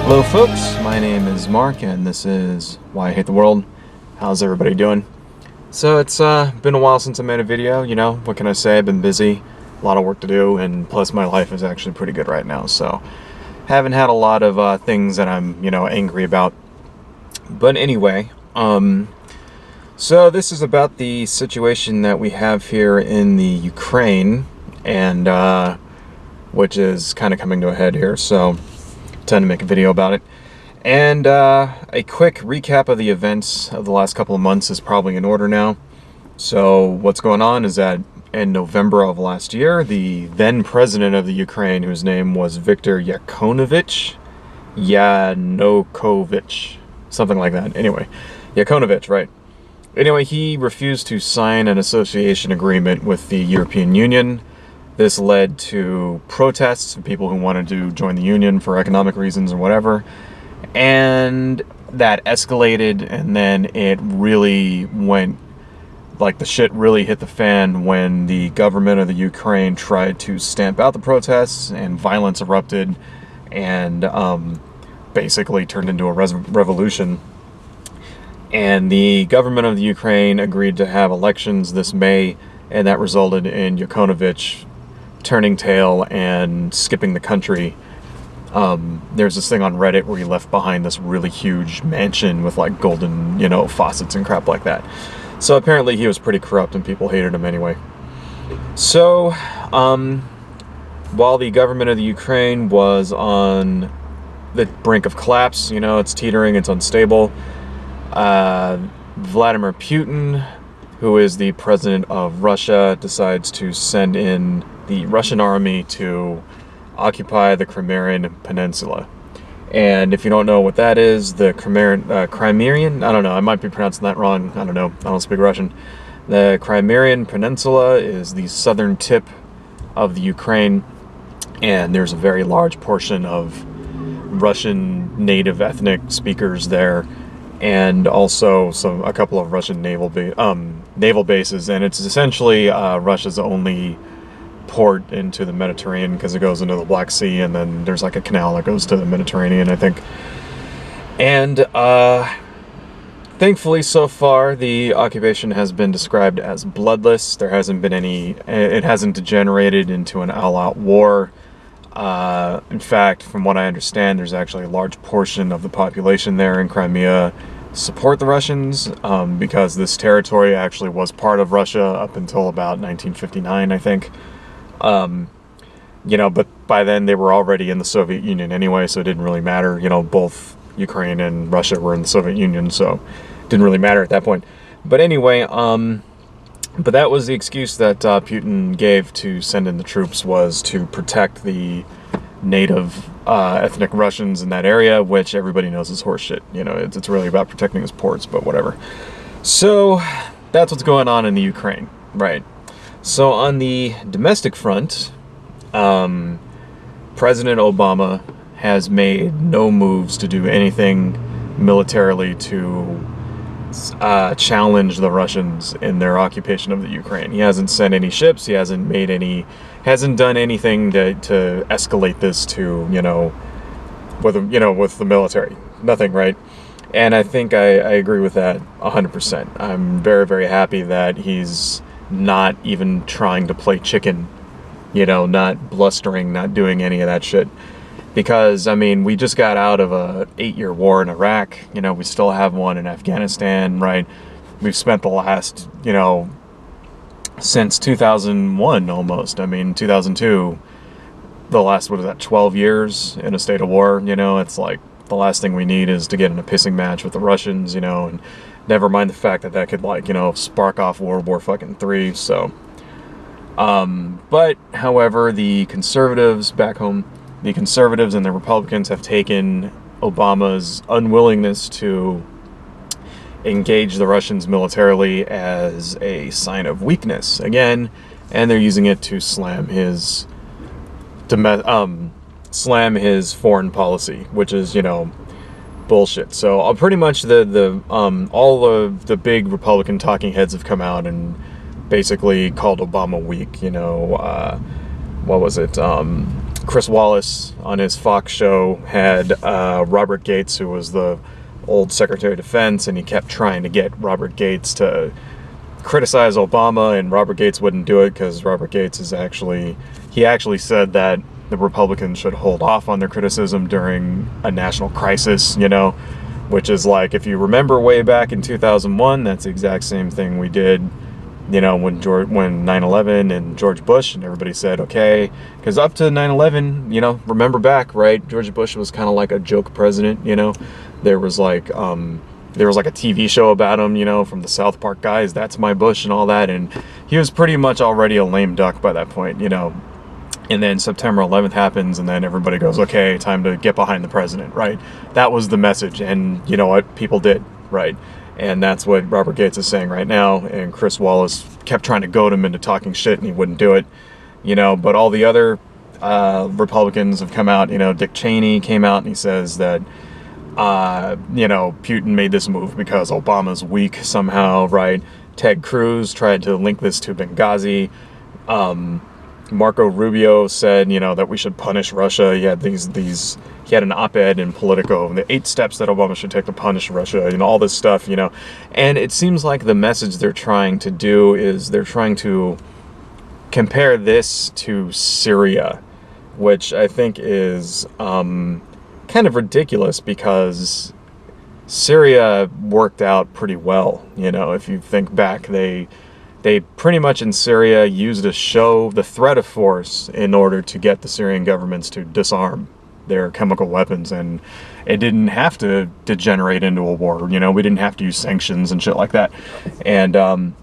Hello folks, my name is Mark and this is Why I Hate the World. How's everybody doing? So it's been a while since I made a video, what can I say? I've been busy, a lot of work to do, and plus my life is actually pretty good right now, so haven't had a lot of things that I'm, angry about. But anyway, so this is about the situation that we have here in the Ukraine, and which is kind of coming to a head here, so tend to make a video about it. And a quick recap of the events of the last couple of months is probably in order now. So what's going on is that in November of last year, the then president of the Ukraine, whose name was Viktor Yanukovych, something like that. Anyway, Yanukovych, right. Anyway, he refused to sign an association agreement with the European Union. This led to protests of people who wanted to join the Union for economic reasons or whatever. And that escalated, and then it really went, like the shit really hit the fan when the government of the Ukraine tried to stamp out the protests, and violence erupted and basically turned into a revolution. And the government of the Ukraine agreed to have elections this May, and that resulted in Yanukovych turning tail and skipping the country. There's this thing on Reddit where he left behind this really huge mansion with like golden, faucets and crap like that. So apparently he was pretty corrupt and people hated him anyway. So, while the government of the Ukraine was on the brink of collapse, it's teetering, it's unstable, Vladimir Putin, who is the president of Russia, decides to send in the Russian army to occupy the Crimean peninsula. And if you don't know what that is, the Crimean, I don't know, I might be pronouncing that wrong, I don't know, I don't speak Russian. The Crimean peninsula is the southern tip of the Ukraine, and there's a very large portion of Russian native ethnic speakers there, and also a couple of Russian naval bases, and it's essentially Russia's only port into the Mediterranean, because it goes into the Black Sea, and then there's like a canal that goes to the Mediterranean, I think. And thankfully so far the occupation has been described as bloodless. There hasn't been it hasn't degenerated into an all-out war. In fact, from what I understand, there's actually a large portion of the population there in Crimea support the Russians, because this territory actually was part of Russia up until about 1959, I think. But by then they were already in the Soviet Union anyway, so it didn't really matter. Both Ukraine and Russia were in the Soviet Union, so it didn't really matter at that point. But anyway, but that was the excuse that Putin gave to send in the troops, was to protect the native ethnic Russians in that area, which everybody knows is horseshit. It's really about protecting his ports, but whatever. So that's what's going on in the Ukraine, right? So on the domestic front, President Obama has made no moves to do anything militarily to challenge the Russians in their occupation of the Ukraine. He hasn't sent any ships. He hasn't done anything to escalate this to, with the military. Nothing, right? And I think I agree with that 100%. I'm very, very happy that he's not even trying to play chicken, not blustering, not doing any of that shit. Because, we just got out of a 8-year war in Iraq. We still have one in Afghanistan, right? We've spent the last, since 2001 almost. 2002, the last, 12 years in a state of war, it's like the last thing we need is to get in a pissing match with the Russians, and never mind the fact that could, spark off World War fucking III, so. But, however, the conservatives back home, the conservatives and the Republicans have taken Obama's unwillingness to engage the Russians militarily as a sign of weakness, again, and they're using it to slam his foreign policy, which is, bullshit. So pretty much all of the big Republican talking heads have come out and basically called Obama weak. What was it? Chris Wallace on his Fox show had Robert Gates, who was the old Secretary of Defense, and he kept trying to get Robert Gates to criticize Obama, and Robert Gates wouldn't do it because Robert Gates is actually said that the Republicans should hold off on their criticism during a national crisis, you know, which is like, if you remember way back in 2001, that's the exact same thing we did, you know, when 9/11 and George Bush, and everybody said, okay, because up to 9/11, you know, remember back, right, George Bush was kind of like a joke president, you know. There was like a TV show about him, you know, from the South Park guys, That's My Bush and all that, and he was pretty much already a lame duck by that point, you know. And then September 11th happens, and then everybody goes, okay, time to get behind the president, right? That was the message, and you know what? People did, right? And that's what Robert Gates is saying right now, and Chris Wallace kept trying to goad him into talking shit, and he wouldn't do it, you know. But all the other Republicans have come out, you know, Dick Cheney came out and he says that, you know, Putin made this move because Obama's weak somehow, right? Ted Cruz tried to link this to Benghazi. Marco Rubio said, you know, that we should punish Russia. He had he had an op-ed in Politico, the 8 steps that Obama should take to punish Russia, you know, all this stuff, you know. And it seems like the message they're trying to do is they're trying to compare this to Syria, which I think is kind of ridiculous because Syria worked out pretty well, you know. If you think back, they pretty much in Syria used to show the threat of force in order to get the Syrian governments to disarm their chemical weapons, and it didn't have to degenerate into a war, you know. We didn't have to use sanctions and shit like that. And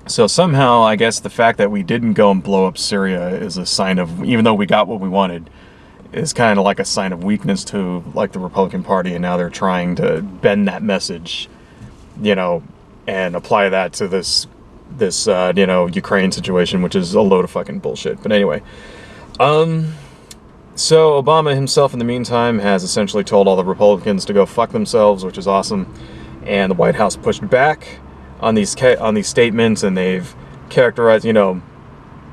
so somehow, I guess the fact that we didn't go and blow up Syria is a sign of, even though we got what we wanted, is kind of like a sign of weakness to like the Republican Party, and now they're trying to bend that message, you know, and apply that to this you know, Ukraine situation, which is a load of fucking bullshit. But anyway, so Obama himself in the meantime has essentially told all the Republicans to go fuck themselves, which is awesome. And the White House pushed back on these statements, and they've characterized, you know,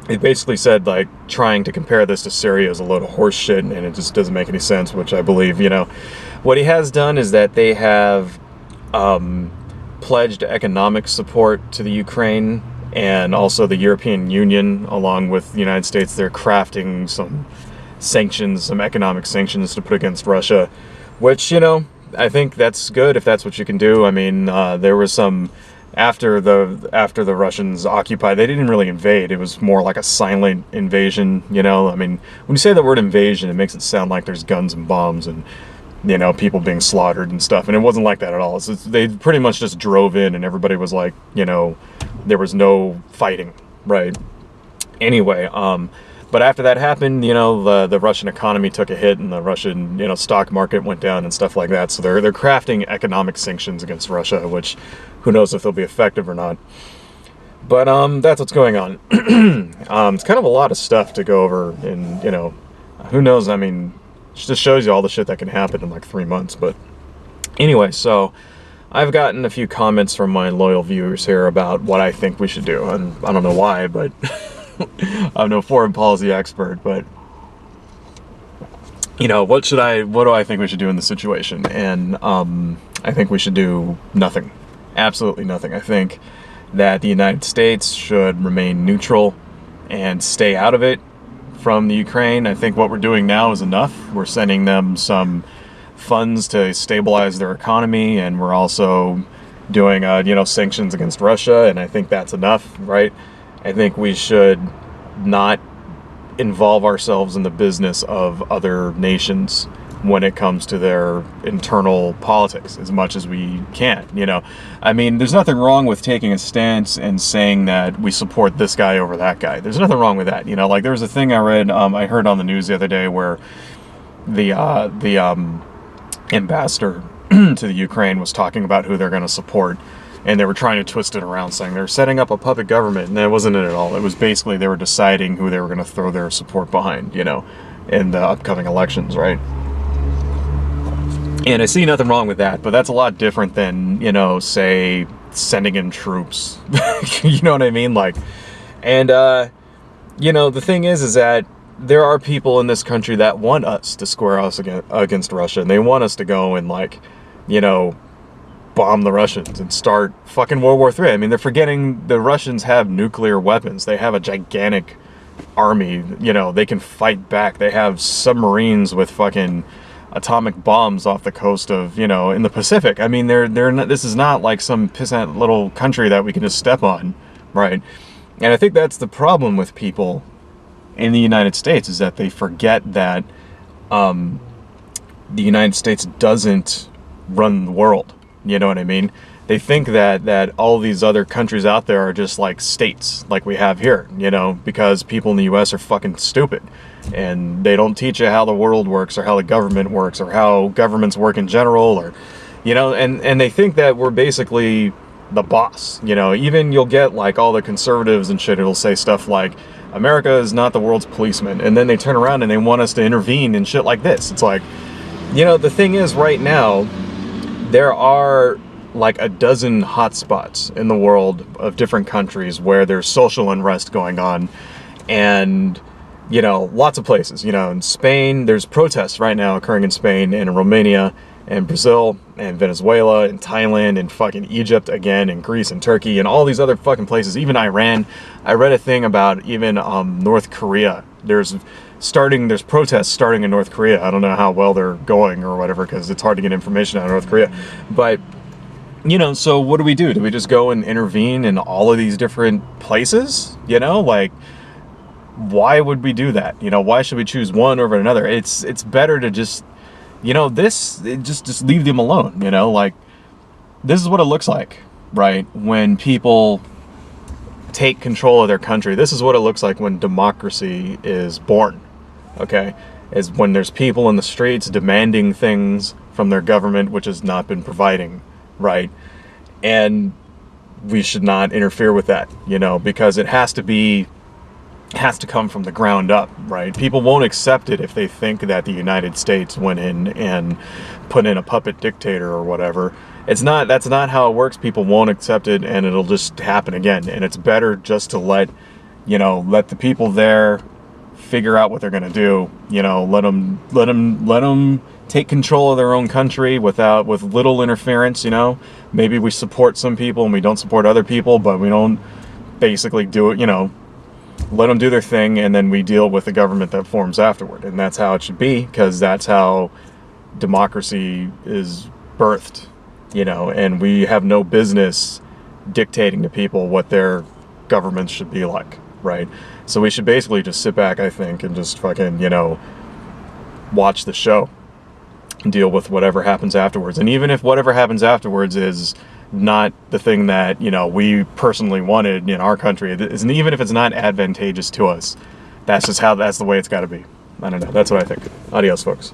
it basically said like trying to compare this to Syria is a load of horse shit, and it just doesn't make any sense, which I believe, you know. What he has done is that they have pledged economic support to the Ukraine, and also the European Union, along with the United States. They're crafting some sanctions, some economic sanctions to put against Russia, which, you know, I think that's good if that's what you can do. I mean, there was some, after the Russians occupied, they didn't really invade. It was more like a silent invasion, you know. I mean, when you say the word invasion, it makes it sound like there's guns and bombs and, you know, people being slaughtered and stuff, and it wasn't like that at all. They pretty much just drove in, and everybody was like, you know, there was no fighting, right? Anyway, but after that happened, you know, the Russian economy took a hit, and the Russian, you know, stock market went down and stuff like that. So they're crafting economic sanctions against Russia, which who knows if they'll be effective or not. But that's what's going on. It's kind of a lot of stuff to go over, and, you know, who knows? I mean, it just shows you all the shit that can happen in like 3 months. But anyway, so I've gotten a few comments from my loyal viewers here about what I think we should do, and I don't know why, but I'm no foreign policy expert, but, you know, what do I think we should do in this situation? And I think we should do nothing. Absolutely nothing. I think that the United States should remain neutral and stay out of it from the Ukraine. I think what we're doing now is enough. We're sending them some funds to stabilize their economy, and we're also doing, you know, sanctions against Russia, and I think that's enough, right? I think we should not involve ourselves in the business of other nations when it comes to their internal politics as much as we can, you know. I mean, there's nothing wrong with taking a stance and saying that we support this guy over that guy. There's nothing wrong with that, you know. Like, there was a thing I read, I heard on the news the other day where the ambassador to the Ukraine was talking about who they're going to support, and they were trying to twist it around, saying they're setting up a puppet government, and that wasn't it at all. It was basically they were deciding who they were going to throw their support behind, you know, in the upcoming elections, right? And I see nothing wrong with that, but that's a lot different than, you know, say, sending in troops. You know what I mean? Like, and, you know, the thing is that there are people in this country that want us to square us against Russia, and they want us to go and, like, you know, bomb the Russians and start fucking World War III. I mean, they're forgetting the Russians have nuclear weapons. They have a gigantic army. You know, they can fight back. They have submarines with fucking atomic bombs off the coast of, you know, in the Pacific. I mean, they're not, this is not like some pissant little country that we can just step on, right? And I think that's the problem with people in the United States, is that they forget that the United States doesn't run the world. You know what I mean? They think that all these other countries out there are just like states like we have here, you know, because people in the US are fucking stupid. And they don't teach you how the world works, or how the government works, or how governments work in general, or, you know, and they think that we're basically the boss. You know, even you'll get like all the conservatives and shit, it'll say stuff like, America is not the world's policeman. And then they turn around and they want us to intervene and shit like this. It's like, you know, the thing is, right now, there are like a dozen hotspots in the world of different countries where there's social unrest going on. And, you know, lots of places, you know, in Spain, there's protests right now occurring in Spain and in Romania and Brazil and Venezuela and Thailand and fucking Egypt again, and Greece and Turkey and all these other fucking places, even Iran. I read a thing about even North Korea. There's protests starting in North Korea. I don't know how well they're going or whatever, because it's hard to get information out of North Korea. But, you know, so what do? Do we just go and intervene in all of these different places? You know, like, why would we do that? You know, why should we choose one over another? It's better to just, you know, just leave them alone. You know, like, this is what it looks like, right? When people take control of their country. This is what it looks like when democracy is born, okay? Is when there's people in the streets demanding things from their government which has not been providing, right? And we should not interfere with that, you know, because it has to come from the ground up, right? People won't accept it if they think that the United States went in and put in a puppet dictator or whatever. That's not how it works. People won't accept it, and it'll just happen again. And it's better just to let the people there figure out what they're going to do. You know, let them take control of their own country with little interference. You know, maybe we support some people and we don't support other people, but we don't basically do it. You know, let them do their thing, and then we deal with the government that forms afterward. And that's how it should be, because that's how democracy is birthed. You know, and we have no business dictating to people what their governments should be like, right? So we should basically just sit back, I think, and just fucking, you know, watch the show and deal with whatever happens afterwards. And even if whatever happens afterwards is not the thing that, you know, we personally wanted in our country, even if it's not advantageous to us, that's the way it's got to be. I don't know. That's what I think. Adios, folks.